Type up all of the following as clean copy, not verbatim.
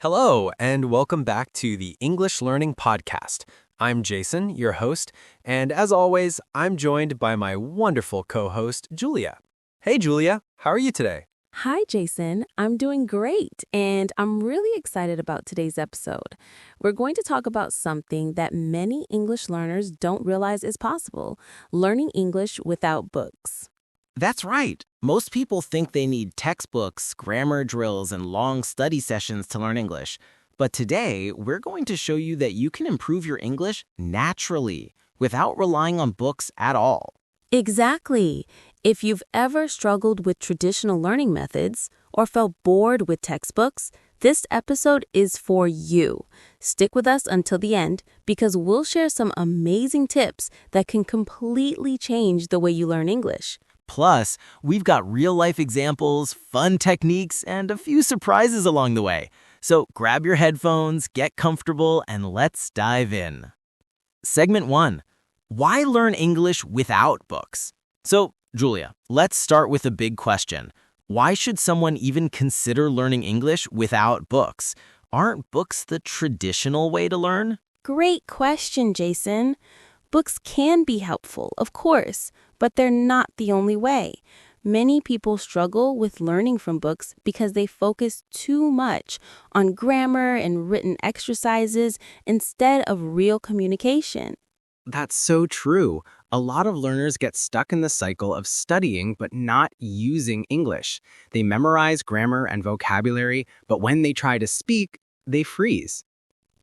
Hello, and welcome back to the English Learning Podcast. I'm Jason, your host, and as always, I'm joined by my wonderful co-host, Julia. Hey, Julia, how are you today? Hi, Jason. I'm doing great, and I'm really excited about today's episode. We're going to talk about something that many English learners don't realize is possible: learning English without books. That's right. Most people think they need textbooks, grammar drills, and long study sessions to learn English. But today, we're going to show you that you can improve your English naturally without relying on books at all. Exactly. If you've ever struggled with traditional learning methods or felt bored with textbooks, this episode is for you. Stick with us until the end because we'll share some amazing tips that can completely change the way you learn English. Plus, we've got real-life examples, fun techniques, and a few surprises along the way. So grab your headphones, get comfortable, and let's dive in. Segment 1. Why learn English without books? So, Julia, let's start with a big question. Why should someone even consider learning English without books? Aren't books the traditional way to learn? Great question, Jason. Books can be helpful, of course, but they're not the only way. Many people struggle with learning from books because they focus too much on grammar and written exercises instead of real communication. That's so true. A lot of learners get stuck in the cycle of studying but not using English. They memorize grammar and vocabulary, but when they try to speak, they freeze.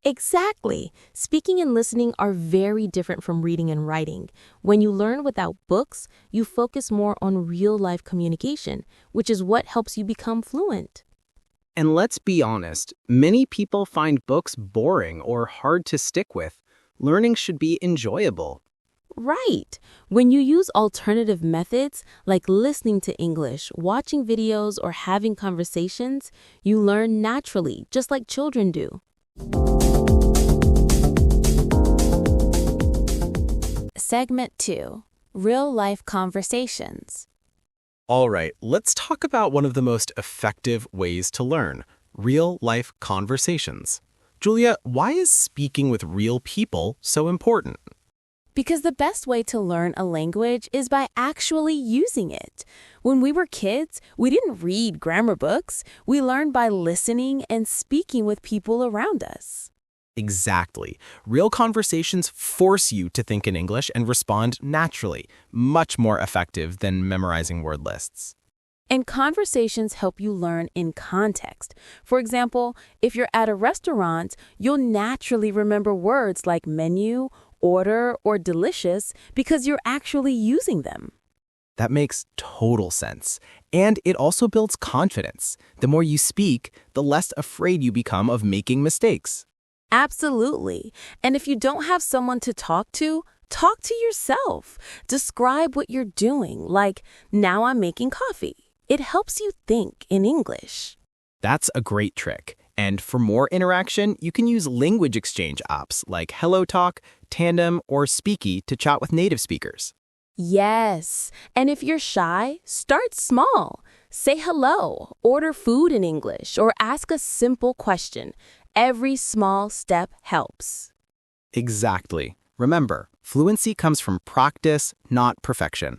Exactly. Speaking and listening are very different from reading and writing. When you learn without books, you focus more on real-life communication, which is what helps you become fluent. And let's be honest, many people find books boring or hard to stick with. Learning should be enjoyable. Right. When you use alternative methods like listening to English, watching videos, or having conversations, you learn naturally, just like children do. Segment 2. Real-life conversations. All right, let's talk about one of the most effective ways to learn, real-life conversations. Julia, why is speaking with real people so important? Because the best way to learn a language is by actually using it. When we were kids, we didn't read grammar books. We learned by listening and speaking with people around us. Exactly. Real conversations force you to think in English and respond naturally, much more effective than memorizing word lists. And conversations help you learn in context. For example, if you're at a restaurant, you'll naturally remember words like menu, order, or delicious because you're actually using them. That makes total sense. And it also builds confidence. The more you speak, the less afraid you become of making mistakes. Absolutely. And if you don't have someone to talk to yourself. Describe what you're doing, like, now I'm making coffee. It helps you think in English. That's a great trick. And for more interaction, you can use language exchange apps like HelloTalk, Tandem, or Speaky to chat with native speakers. Yes. And if you're shy, start small. Say hello, order food in English, or ask a simple question. Every small step helps. Exactly. Remember, fluency comes from practice, not perfection.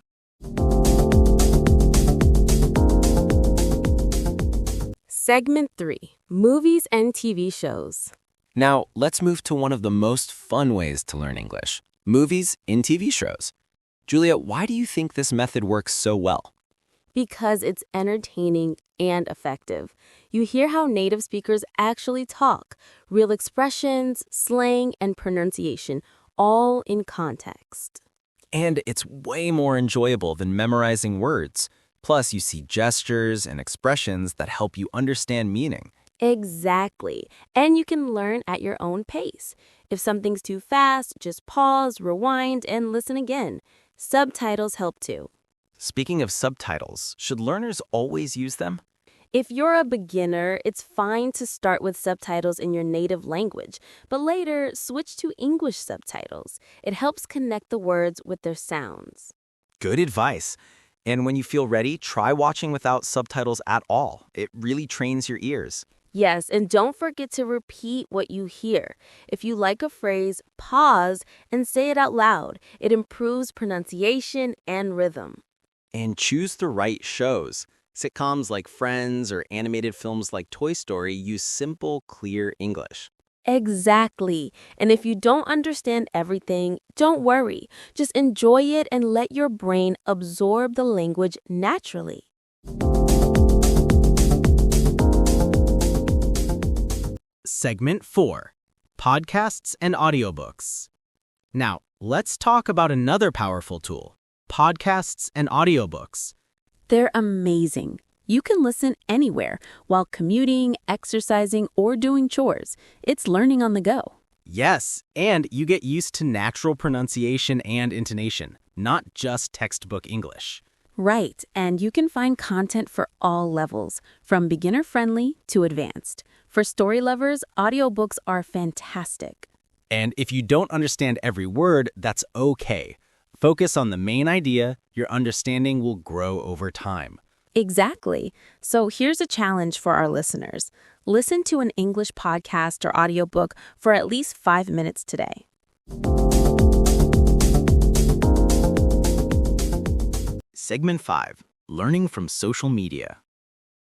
Segment 3. Movies and TV shows. Now, let's move to one of the most fun ways to learn English, movies in TV shows. Julia, why do you think this method works so well? Because it's entertaining and effective. You hear how native speakers actually talk, real expressions, slang, and pronunciation, all in context. And it's way more enjoyable than memorizing words. Plus, you see gestures and expressions that help you understand meaning. Exactly. And you can learn at your own pace. If something's too fast, just pause, rewind, and listen again. Subtitles help too. Speaking of subtitles, should learners always use them? If you're a beginner, it's fine to start with subtitles in your native language, but later switch to English subtitles. It helps connect the words with their sounds. Good advice. And when you feel ready, try watching without subtitles at all. It really trains your ears. Yes, and don't forget to repeat what you hear. If you like a phrase, pause and say it out loud. It improves pronunciation and rhythm. And choose the right shows. Sitcoms like Friends or animated films like Toy Story use simple, clear English. Exactly. And if you don't understand everything, don't worry. Just enjoy it and let your brain absorb the language naturally. Segment 4. Podcasts and Audiobooks. Now, let's talk about another powerful tool, podcasts and audiobooks. They're amazing. You can listen anywhere while commuting, exercising, or doing chores. It's learning on the go. Yes, and you get used to natural pronunciation and intonation, not just textbook English. Right, and you can find content for all levels, from beginner-friendly to advanced. For story lovers, audiobooks are fantastic. And if you don't understand every word, that's okay. Focus on the main idea. Your understanding will grow over time. Exactly. So here's a challenge for our listeners. Listen to an English podcast or audiobook for at least 5 minutes today. Segment 5. Learning from social media.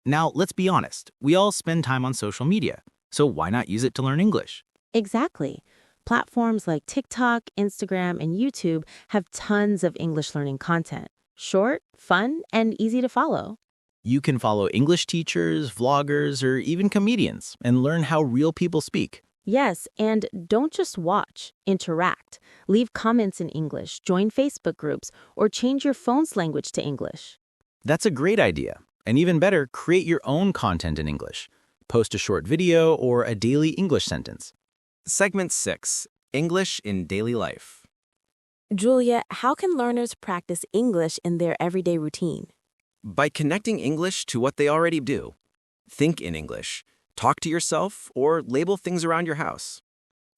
Now, let's be honest. We all spend time on social media, so why not use it to learn English? Exactly. Platforms like TikTok, Instagram, and YouTube have tons of English learning content. Short, fun, and easy to follow. You can follow English teachers, vloggers, or even comedians and learn how real people speak. Yes, and don't just watch, interact. Leave comments in English, join Facebook groups, or change your phone's language to English. That's a great idea. And even better, create your own content in English. Post a short video or a daily English sentence. Segment 6. English in daily life. Julia, how can learners practice English in their everyday routine? By connecting English to what they already do. Think in English, talk to yourself, or label things around your house.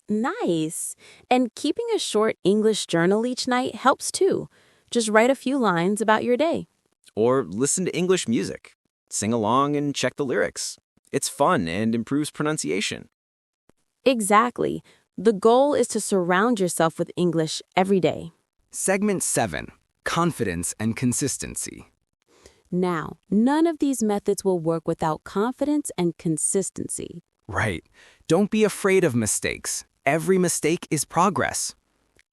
Nice. And keeping a short English journal each night helps too. Just write a few lines about your day. Or listen to English music. Sing along and check the lyrics. It's fun and improves pronunciation. Exactly. The goal is to surround yourself with English every day. Segment 7. Confidence and consistency. Now, none of these methods will work without confidence and consistency. Right. Don't be afraid of mistakes. Every mistake is progress.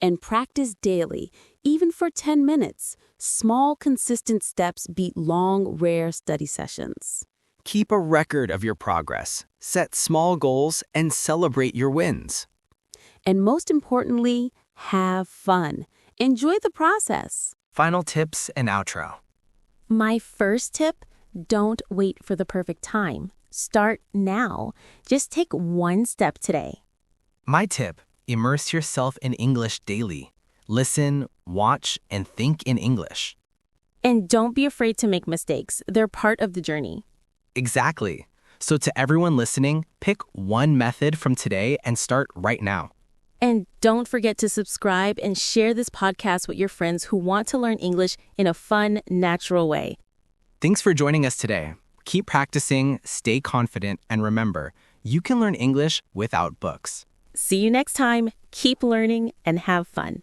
And practice daily, even for 10 minutes. Small, consistent steps beat long, rare study sessions. Keep a record of your progress. Set small goals and celebrate your wins. And most importantly, have fun. Enjoy the process. Final tips and outro. My first tip, don't wait for the perfect time. Start now. Just take one step today. My tip, immerse yourself in English daily. Listen, watch, and think in English. And don't be afraid to make mistakes. They're part of the journey. Exactly. So to everyone listening, pick one method from today and start right now. And don't forget to subscribe and share this podcast with your friends who want to learn English in a fun, natural way. Thanks for joining us today. Keep practicing, stay confident, and remember, you can learn English without books. See you next time. Keep learning and have fun.